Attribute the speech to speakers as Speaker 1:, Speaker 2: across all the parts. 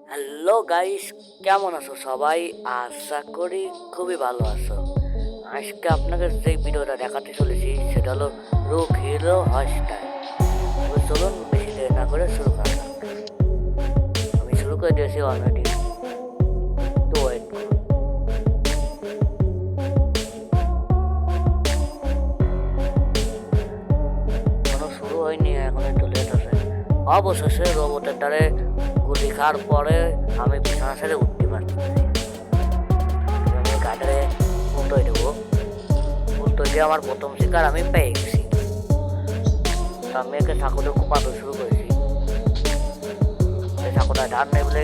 Speaker 1: Hello guys, কেমন আছো সবাই? আশা করি খুবই ভালো আছো। আজকে আপনাকে যে ভিডিওটা দেখাতে চলেছি সেটা হলো রুক হিরো হস্টাইল। তো চলুন বেশি দেরি না করে শুরু করা যাক। আমি শুরু করে দিয়েছি অলরেডি, তো ওয়েট করুন। এখনো শুরু হয়নি, এখন একটু লেট আছে। অবশেষে রোবটের দ্বারে গুলি খাওয়ার পরে আমি বিছানা ছেড়ে উঠতে পারছি। আমি গাড়ি উল্টোই দেবো, উল্টো দিয়ে আমার প্রথম শিকার আমি পেয়ে গেছি। তা আমি একে ঠাকুরের কোপাতে শুরু করেছি। এই ঠাকুরটা ধার নেই বলে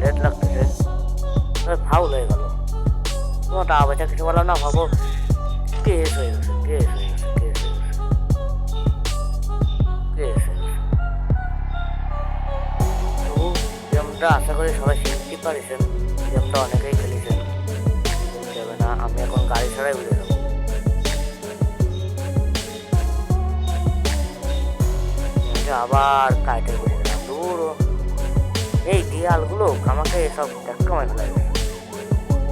Speaker 1: লেট লাগতেছে, ফাউল হয়ে গেল। তোমার তা বেচা কিছু বললাম না, ভাবো কেস হয়ে গেছে, কেস হয়ে গেছে, কেস হয়ে গেছে, কেস হয়ে গেছে। তবু গেমটা আশা করি সবাই শিখতে পারিছেন। গেমটা অনেকেই খেলেছেন, খেলতে হবে না। আমি এখন গাড়ি ছাড়াই উড়ে যাবো। আবার কাইটে ঘুরে গেলাম দূর। এই দেয়ালগুলো আমাকে সব ধাক্কা ফেলা গেছে,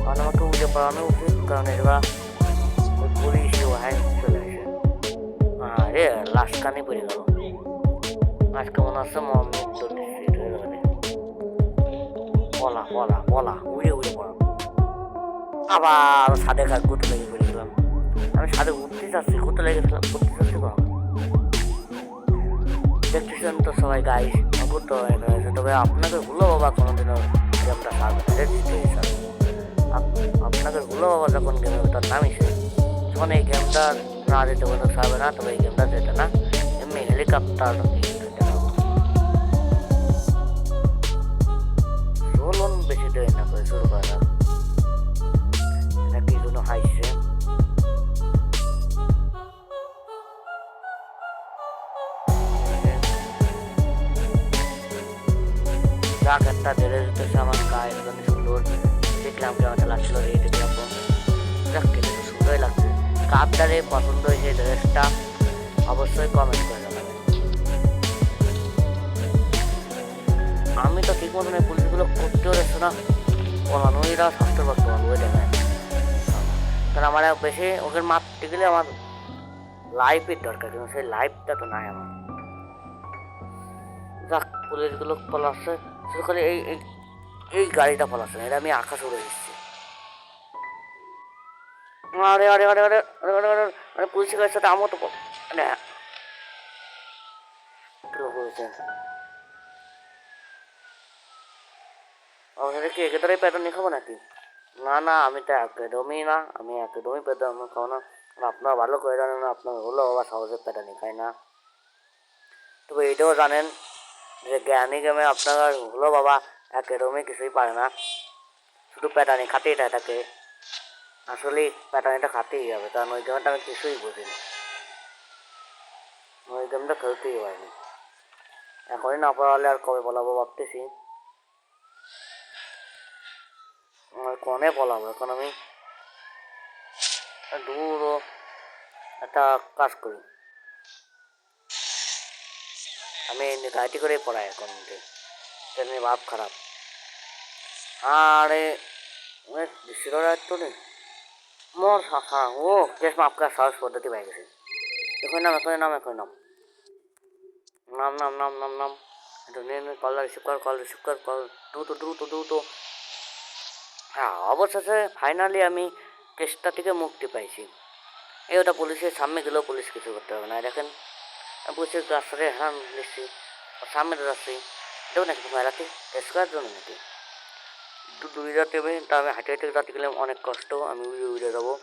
Speaker 1: কারণ আমাকে উঠে পড়ানো উচিত, কারণ এরা পুলিশ হাই চলে আসে। আরে লাস্ট কানে পড়ে গেল। আজকে মনে হচ্ছে মৃত্যু নিশ্চিত হয়ে যাবে। বলা বলা বলা উড়ে উড়ে পড়া। আবার সাদে কাজ গুতে লেগে পড়ে গেলাম। আমি সাদে উঠতে চাচ্ছি, গুতে লেগেছিলাম, করতে চাচ্ছি কখন। দেখতেছেন তো সবাই গাইস, গুতে হয়ে গেছে। তবে আপনাকে ভুলো বাবা কোনোদিনও গেমটা ছাড়বে না, রেজিস্ট্রেশন। আপনাকে ভুলো বাবা যখন গেমের ভিতর নামিছে, যখন এই গেমটা না যেতে কোনো ছাড়বে না, তবে এই গেমটা যেতে না। এমনি হেলিকপ্টার চলুন বেশি দেরি না করে শুরু করা যাক। এটা কি জন্য হাইছে? যাক, একটা ধীরে যেতেছে আমার গায়ে সুন্দর। দেখলাম কেমন লাগছিল, এই দেখলাম যাক, কিন্তু সুন্দরই লাগছে। কাপটারে পছন্দ হয়েছে ড্রেসটা, অবশ্যই কমেন্ট করে জানাবেন। আমি তো ঠিক মতন এই পুলিশগুলো করতেও দেখছো না, পলানোরা স্বাস্থ্য করতে পারবো, ওই দেখেন। কারণ আমার বেশি ওকে মারতে গেলে আমার লাইফের দরকার, কিন্তু সেই লাইফটা তো নাই আমার। যাক, পুলিশগুলো পলাচ্ছে, শুধু করে এই এই এই গাড়িটা পলাচ্ছে না, এটা আমি আকাশ উড়ে দিচ্ছি। আরে আরে আরে আরে আরে আরে আরে আরে পুলিশের গাড়ির সাথে আমার তো মানে করেছে। আমাদের কি একে দ্বারাই প্যাটার্ন খাবো নাকি? না না, আমি তো একদমই না, আমি একদমই প্যাটার্ন খাবো না। আপনারা ভালো করে জানেন না, আপনার হলো বাবা সহজে প্যাটার্নই খায় না। তবে এইটাও জানেন যে জ্ঞানী গেমে আপনার হলো বাবা একদমই কিছুই পারে না, শুধু প্যাটার্নই খাতেই থাকে। আসলে প্যাটার্নটা খাতেই হবে, কারণ ওই গেমটা আমি কিছুই বুঝিনি, ওই গেমটা খেলতেই পারিনি। এখনই না পড়ালে আর কবে বলাবো ভাবতেছি। কনে বলাবো এখন আমি? দূর একটা কাজ করি, আমি গাড়িটি করে পড়াই এখন, তেমনি ভাব খারাপ। আরে শিরোর তো নেই মোর শাখা ও কেস মাপ করার সহজ পদ্ধতি পাই গেছে। এখন নাম, এখন নাম, এখন নাম, নাম নাম নাম নাম নাম। একটু নিয়ে কল রিসিভ কর, কল রিসিভ কর, কল দ্রুত দ্রুত দ্রুত। হ্যাঁ, অবশেষে ফাইনালি আমি কেসটা থেকে মুক্তি পাইছি। এই ওটা পুলিশের সামনে গেলেও পুলিশ কিছু করতে হবে না। দেখেন পুলিশের রাস্তাতে হ্যাঁ নিচ্ছি, সামনে তো যাচ্ছি। দেখুন নাকি মেলাতে টেস্ট করার জন্য নাকি দূরে যেতে হবে, তা আমি হাঁটে হাঁটে যাতে গেলে অনেক কষ্ট, আমি উড়ে উড়ে যাবো।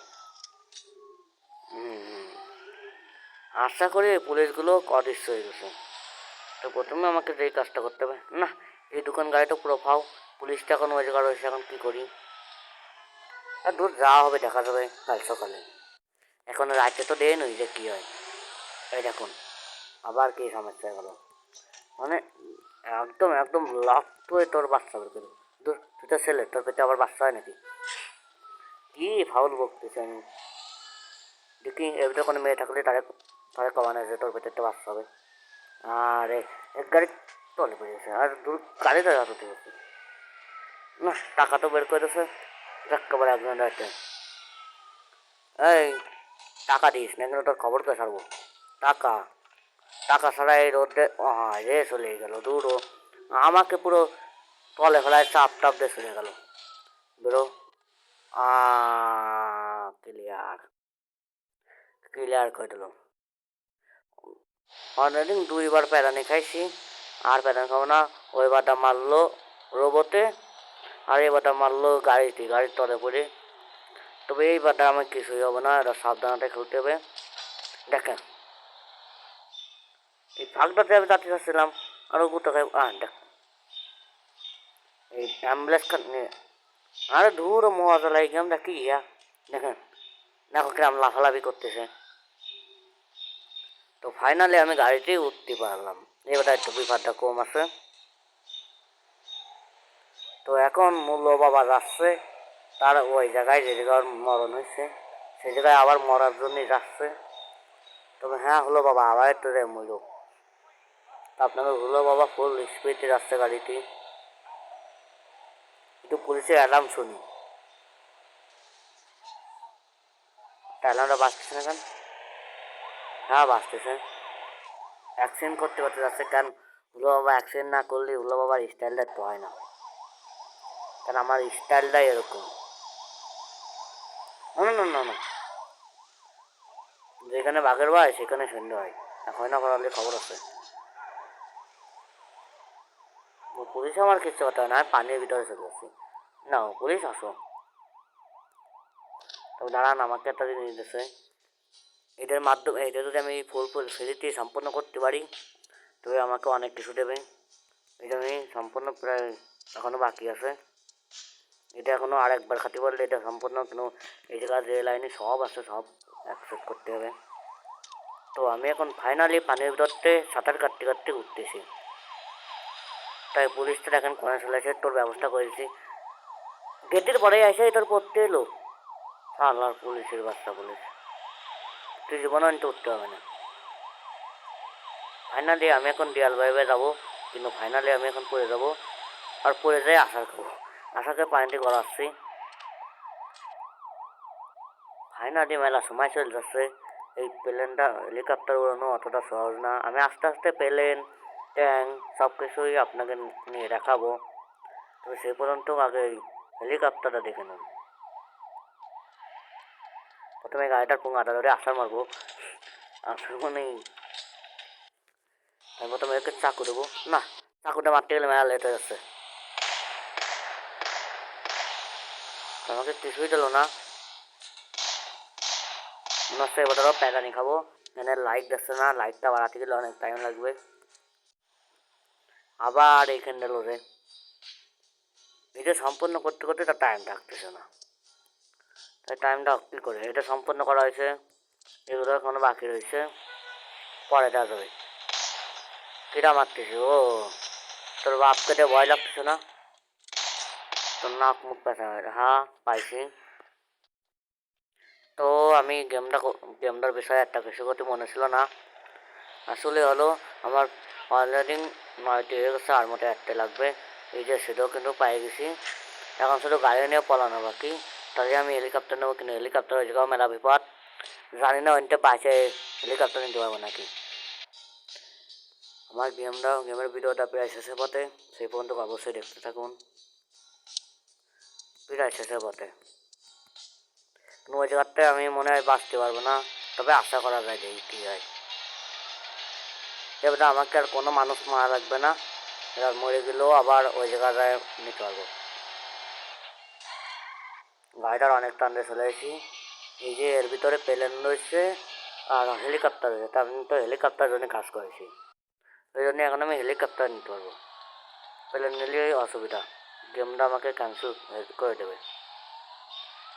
Speaker 1: আশা করি পুলিশগুলো অদৃশ্য হয়ে গেছে। তো প্রথমে আমাকে যেই কাজটা করতে হবে, না এই দোকান গাড়িটা পুরো ফাও, পুলিশটা এখন ওই জায়গা রয়েছে, এখন কী করি? আর দূর যাওয়া হবে, দেখা যাবে কাল সকালে। এখন রাতে তো দেয় নই যে কী হয়। এই দেখুন আবার কি সমস্যা হয়ে গেল, মানে একদম একদম লাভ হয়ে তোর বাচ্চা বের করে দূর। তুই তো ছেলে, তোর পেটে আবার বাচ্চা হয় নাকি? কি ফাউল বকতেছি আমি। দেখি এর ভিতরে কোনো মেয়ে থাকলে তারে তারে কমানো আছে, তোর পেটে একটা বাচ্চা হবে। আরে এক গাড়ি তলে পড়েছে আর দূর গাড়িটা যত ঠিক আছে না, টাকা তো বের করে দিয়েছে একেবারে একজন রাখতে। এই টাকা দিস না কিন্তু তোর খবর কে ছাড়বো। টাকা টাকা ছাড়া এই রোদে রে চলে গেল দূর আমাকে পুরো তলে ফেলায় চাপ টাপ দিয়ে চলে গেল। বেরো। ক্লিয়ার ক্লিয়ার করে দিল। অলরেডি দুইবার প্যারানি খাইছি, আর প্যারানি খাবো না। ওই বারটা মারলো রোবটে, আর এই বারটা মারলো গাড়িতে, গাড়ির তলে পড়ে। তবে এই বারটা আমার কিছুই হবে না, এটা সাবধানতা খেলতে হবে। দেখেন এই ফাঁকটাতে আমি যাতে চাচ্ছিলাম আরও গুটো খাই দেখ এই অ্যাম্বুলেন্স নিয়ে আরে ধুর মজা লাগে গেমটা কি দেখেন দেখো কিরম লাফালাফি করতেছে। তো ফাইনালি আমি গাড়িতেই উঠতে পারলাম, এবার একটু বিপদটা কম আছে। তো এখন মূল্য বাবা যাচ্ছে তার ওই জায়গায় যে জায়গায় মরণ হয়েছে সেই জায়গায় আবার মরার জন্যই যাচ্ছে। তবে হ্যাঁ হলো বাবা আবার একটু রে মূল্য আপনাদের হলো বাবা ফুল স্পিডে যাচ্ছে গাড়িটি। একটু পুলিশের অ্যালার্ম শুনি, অ্যালার্মটা বাঁচতেছে না কেন? হ্যাঁ বাঁচতেছে। অ্যাক্সিডেন্ট করতে করতে যাচ্ছে কেন? হুলো বাবা অ্যাক্সিডেন্ট না করলে হুলো বাবার স্টাইলটা একটু হয় না, কারণ আমার স্টাইলটাই এরকম। না না না না, যেখানে বাঘের ভাই সেখানে সন্ধ্যে হয়, এখন না করালে খবর আছে। পুলিশ আমার কিছু কথা না, পানির ভিতরে চলে আসছি। না পুলিশ আসো, তবে দাঁড়ান আমাকে একটা জিনিস দিতেছে। এটার মাধ্যমে এটা যদি আমি ফুল ফুল ফ্রিতে সম্পূর্ণ করতে পারি তবে আমাকে অনেক কিছু দেবে। এটা আমি সম্পূর্ণ প্রায় এখনও বাকি আছে। এটা এখনও আরেকবার খাতে পারলে এটা সম্পূর্ণ কোনো এই জায়গায় যে লাইনে সব আছে সব অ্যাকসেপ্ট করতে হবে। তো আমি এখন ফাইনালি পানির ভিতরতে সাঁতার কাটতে কাটতে উঠতেছি। তাই পুলিশটা এখন কোনে চলে এসে তোর ব্যবস্থা করেছি, গেটের পরে এসে তোর পড়তে এলো। আল্লাহর পুলিশের বাচ্চা পুলিশ, তুই জীবনে আনতে উঠতে হবে না। ফাইনালি আমি এখন দেয়াল বাইবে যাবো, কিন্তু ফাইনালি আমি এখন পড়ে যাবো, আর পড়ে যাই আশার খাবো, আশাকে পানিতে গড়াচ্ছি। ফাইনালি মেলা সময় চলে যাচ্ছে। এই প্লেনটা হেলিকপ্টার উড়ানো অতটা সহজ না, আমি আস্তে আস্তে প্লেন ট্যাঙ্ক সব কিছুই আপনাকে নিয়ে দেখাবো। তবে সে পর্যন্ত আগে হেলিকপ্টারটা দেখে নেন। প্রথমে গাড়িটার পুঙ্গাটা ধরে আসার মারবো, আসার মানে আমি প্রথমে একে চাকু দেবো। না চাকুটা মারতে গেলে মেলা লেট হয়ে যাচ্ছে, আমাকে কিছুই দিল না। মনে হচ্ছে এবার ধরো প্যাকানি খাবো, এখানে লাইট দিচ্ছে না, লাইটটা বাড়াতে গেলে অনেক টাইম লাগবে। আবার এইখানে দিল রে, এটা সম্পূর্ণ করতে করতে তার টাইম থাকতেছে না। তাই টাইমটা কী করে এটা সম্পূর্ণ করা হয়েছে, এগুলো এখনো বাকি রয়েছে, পরে দেওয়া যাবে। কিরা মারতেছে ও, তোর বাপকে দিয়ে ভয় লাগতেছে না? তোর নাক মুখ পেঁচা হ্যাঁ পাইছি। তো আমি গেমটার বিষয়ে একটা কিছু করতে মনে ছিল না, আসলে হলো আমার অলরেডি 9টি হয়ে গেছে, আর মতো 1টা লাগবে। এই যে সেটাও কিন্তু পাই গেছি, এখন শুধু গাড়ি নিয়ে পলানো বাকি। তাহলে আমি হেলিকপ্টার নেবো, কিন্তু হেলিকপ্টার হয়ে যাওয়া মেলা বিপদ, জানি না ওইটা পাশে হেলিকপ্টার নিতে পারবো নাকি। আমার গেমের ভিডিওটা প্রায় শেষের পথে, সেই পর্যন্ত অবশ্যই দেখতে থাকুন। প্রায় শেষের পথে, কিন্তু ওই জায়গাতে আমি মনে হয় বাঁচতে পারবো না, তবে আশা করা যায় দেখি কী হয়। এবারে আমাকে আর কোনো মানুষ মারা লাগবে না, এবার মরে গেলেও আবার ওই জায়গাটায় নিতে পারবো। গাড়িটার অনেক টান্ডে চলে এসেছি, এই যে এর ভিতরে প্লেন রয়েছে আর হেলিকপ্টার রয়েছে, তার তো হেলিকপ্টার জন্য কাজ করেছি, ওই জন্য এখন আমি হেলিকপ্টার নিতে পারবো। প্লেন নিলেই অসুবিধা, গেমটা আমাকে ক্যান্সেল করে দেবে।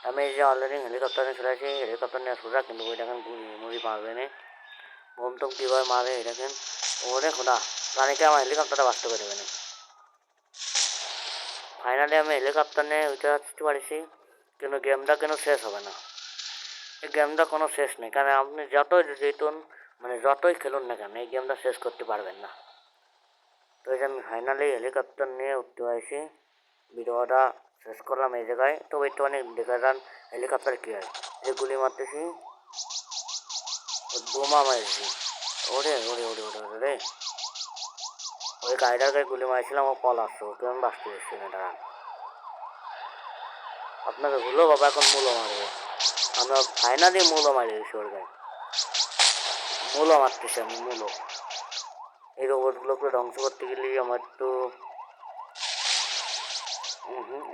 Speaker 1: আমি এই যে অলরেডি হেলিকপ্টার নিয়ে চলে আসি, হেলিকপ্টার নিয়ে সোজা, কিন্তু ওই দেখেন মুড়ি মারবে না, বোম টোম কীভাবে মারে এই দেখেন। ওরে খোদা, রানীকে আমার হেলিকপ্টারটা বাঁচতে করে দেবে না। ফাইনালি আমি হেলিকপ্টার নিয়ে উঠে আসতে পারছি, কিন্তু গেমটা কেন শেষ হবে না। এই গেমটা কোনো শেষ নেই, কারণ আপনি যতই জিতুন মানে যতই খেলুন না কেন এই গেমটা শেষ করতে পারবেন না। তো এই যে আমি ফাইনালি হেলিকপ্টার নিয়ে উঠতে পারছি। ভিডিওটা শেষ করলাম এই জায়গায়। তো একটুখানি দেখা যান হেলিকপ্টার কী হয়। এই যে গুলি মারতেছি, বোমা মারছি। ওরে ওরে ওরে ওরে ওরে রে, ওই গাড়িটার গায়ে গুলি মারছিলাম, ও পল আসছে, ওকে আমি বাঁচতে পারছি না। দাঁড়ান, আপনাকে ভুলো বাবা, এখন মূলো মারবো। আমরা ফাইনালি মূলো মারি দিয়েছি ওর গায়ে। মূলো মারতেছি আমি, মূলো। এই রোবটগুলোকে ধ্বংস করতে গেলে আমার একটু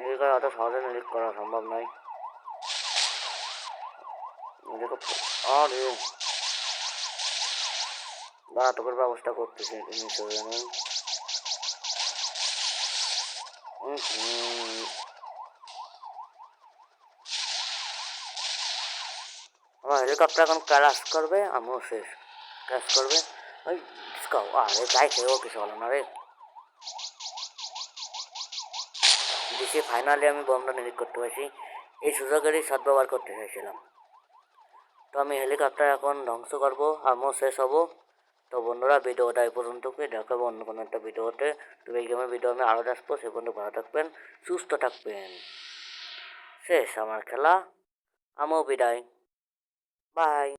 Speaker 1: এই গায়ে অত সহজে নিরিখ করা সম্ভব নয়। আরে দাঁড়া, তোকের ব্যবস্থা করতেছি, তুমি চলে নিন। আমার হেলিকপ্টার এখন ক্র্যাশ করবে, আমিও শেষ। ক্র্যাশ করবে ওই ডিসকাও, আরে যাই খেয়েও কিছু হলো না রে। দিছি ফাইনালি আমি বোমটা নিরিখ করতে পারছি। এই সুযোগেরই সদ্ব্যবহার করতে চাইছিলাম। তো আমি হেলিকপ্টার এখন ধ্বংস করবো, আমিও শেষ হবো। তো বন্ধুরা, ভিডিওটা এই পর্যন্তই, দেখাবো অন্য কোনো একটা ভিডিওতে। তো এই গেমের ভিডিও আমি আরও আসবো, সে পর্যন্ত ভালো থাকবেন, সুস্থ থাকবেন। শেষ আমার খেলা, আমিও বিদায়, বাই।